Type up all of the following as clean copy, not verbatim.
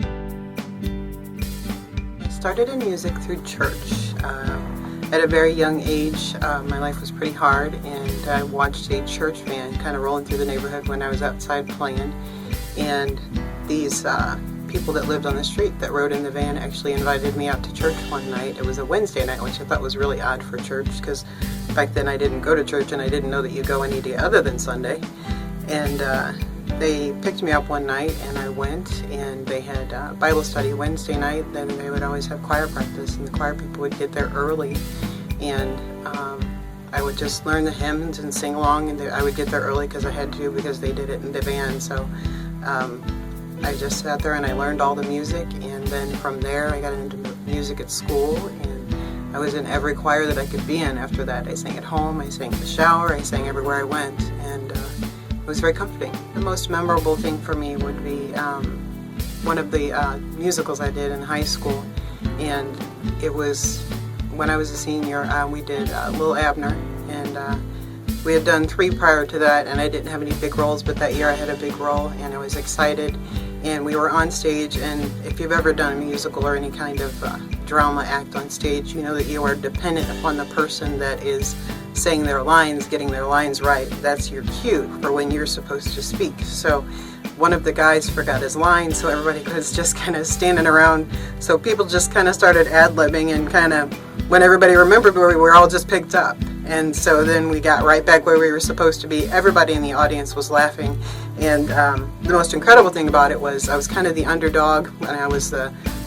I started in music through church. At a very young age, my life was pretty hard, and I watched a church van kind of rolling through the neighborhood when I was outside playing. And these people that lived on the street that rode in the van actually invited me out to church one night. It was a Wednesday night, which I thought was really odd for church, because back then I didn't go to church and I didn't know that you go any day other than Sunday. And they picked me up one night and I went, and they had Bible study Wednesday night. Then they would always have choir practice, and the choir people would get there early, and I would just learn the hymns and sing along, and I would get there early because I had to, because they did it in the van. So I just sat there and I learned all the music, and then from there I got into music at school, and I was in every choir that I could be in after that. I sang at home, I sang in the shower, I sang everywhere I went, and it was very comforting. The most memorable thing for me would be one of the musicals I did in high school, and it was when I was a senior. We did Lil Abner, and we had done 3 prior to that, and I didn't have any big roles, but that year I had a big role, and I was excited. And we were on stage, and if you've ever done a musical or any kind of drama act on stage, you know that you are dependent upon the person that is saying their lines, getting their lines right. That's your cue for when you're supposed to speak. So one of the guys forgot his line, so everybody was just kind of standing around. So people just kind of started ad-libbing, and kind of when everybody remembered where we were, all just picked up. And so then we got right back where we were supposed to be. Everybody in the audience was laughing. And the most incredible thing about it was I was kind of the underdog, and I was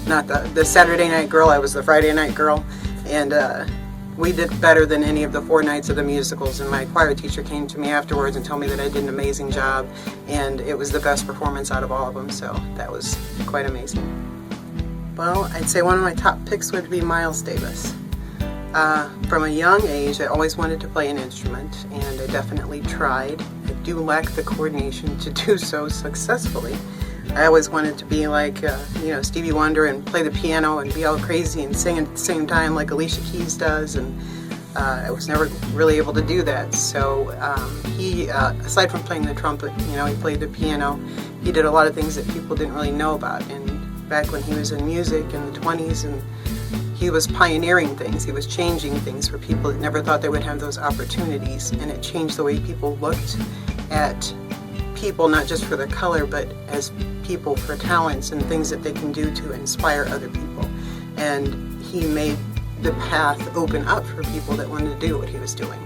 not the Saturday night girl, I was the Friday night girl. And we did better than any of the 4 nights of the musicals, and my choir teacher came to me afterwards and told me that I did an amazing job, and it was the best performance out of all of them, so that was quite amazing. Well, I'd say one of my top picks would be Miles Davis. From a young age, I always wanted to play an instrument, and I definitely tried. I do lack the coordination to do so successfly. I always wanted to be like, Stevie Wonder, and play the piano and be all crazy and sing at the same time like Alicia Keys does, and I was never really able to do that. So he, aside from playing the trumpet, he played the piano. He did a lot of things that people didn't really know about, and back when he was in music in the 20s, and he was pioneering things. He was changing things for people that never thought they would have those opportunities, and it changed the way people looked at people, not just for their color, but as people for talents and things that they can do to inspire other people. And he made the path open up for people that wanted to do what he was doing.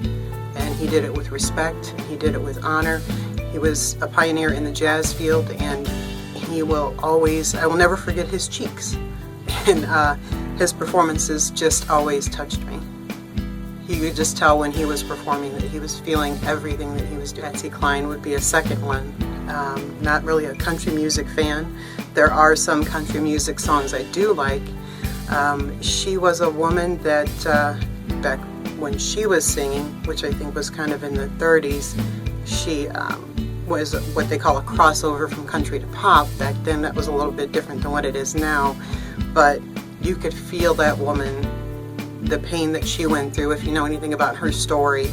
And he did it with respect, and he did it with honor. He was a pioneer in the jazz field, and he will always, I will never forget his cheeks. And his performances just always touched me. You could just tell when he was performing that he was feeling everything that he was doing. Patsy Cline would be a second one. Not really a country music fan. There are some country music songs I do like. She was a woman that back when she was singing, which I think was kind of in the 30s, she was what they call a crossover from country to pop. Back then that was a little bit different than what it is now, but you could feel that woman, the pain that she went through, if you know anything about her story.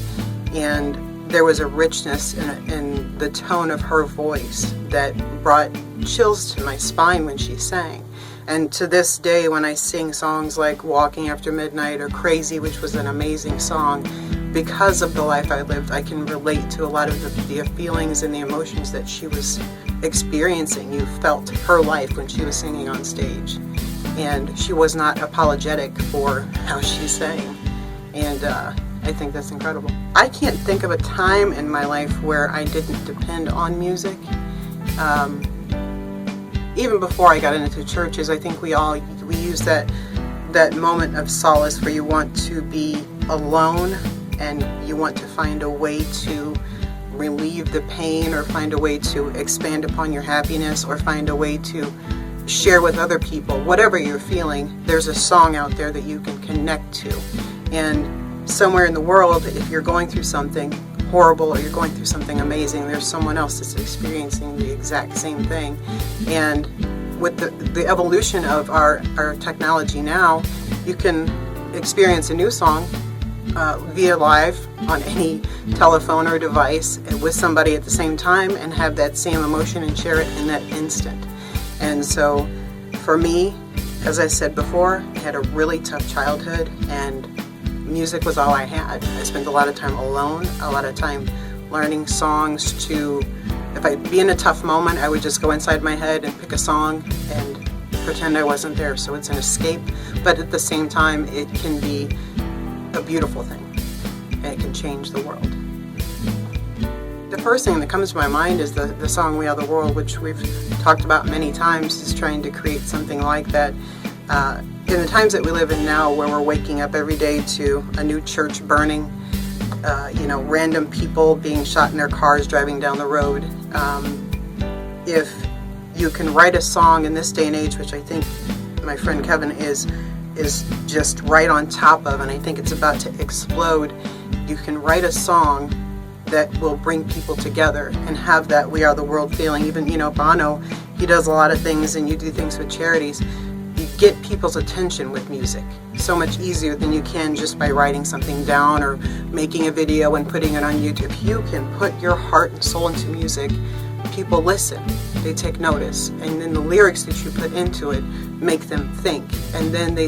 And there was a richness in the tone of her voice that brought chills to my spine when she sang. And to this day, when I sing songs like Walking After Midnight or Crazy, which was an amazing song, because of the life I lived, I can relate to a lot of the feelings and the emotions that she was experiencing. You felt her life when she was singing on stage. And she was not apologetic for how she sang. And I think that's incredible. I can't think of a time in my life where I didn't depend on music. Even before I got into churches, I think we use that moment of solace where you want to be alone and you want to find a way to relieve the pain, or find a way to expand upon your happiness, or find a way to share with other people. Whatever you're feeling, there's a song out there that you can connect to. And somewhere in the world, if you're going through something horrible or you're going through something amazing, there's someone else that's experiencing the exact same thing. And with the evolution of our technology now, you can experience a new song via live on any telephone or device with somebody at the same time and have that same emotion and share it in that instant. And so For me, as I said before, I had a really tough childhood, and music was all I had. I spent a lot of time alone, a lot of time learning songs to, if I'd be in a tough moment, I would just go inside my head and pick a song and pretend I wasn't there. So it's an escape, but at the same time, it can be a beautiful thing, and it can change the world. The first thing that comes to my mind is the song We Are the World, which we've talked about many times, is trying to create something like that. In the times that we live in now, where we're waking up every day to a new church burning, random people being shot in their cars driving down the road, if you can write a song in this day and age, which I think my friend Kevin is just right on top of, and I think it's about to explode, you can write a song that will bring people together and have that We Are the World feeling. Even, Phono, he does a lot of things, and you do things with charities. You get people's attention with music so much easier than you can just by writing something down or making a video and putting it on YouTube. If you can put your heart and soul into music, people listen, they take notice, and then the lyrics that you put into it make them think, and then they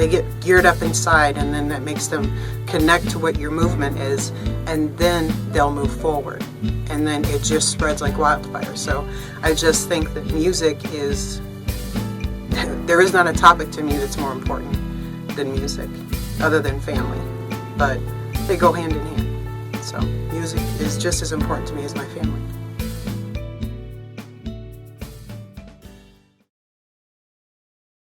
get geared up inside, and then that makes them connect to what your movement is, and then they'll move forward, and then it just spreads like wildfire. So I just think that music is, there is not a topic to me that's more important than music, other than family, but they go hand in hand. So music is just as important to me as my family.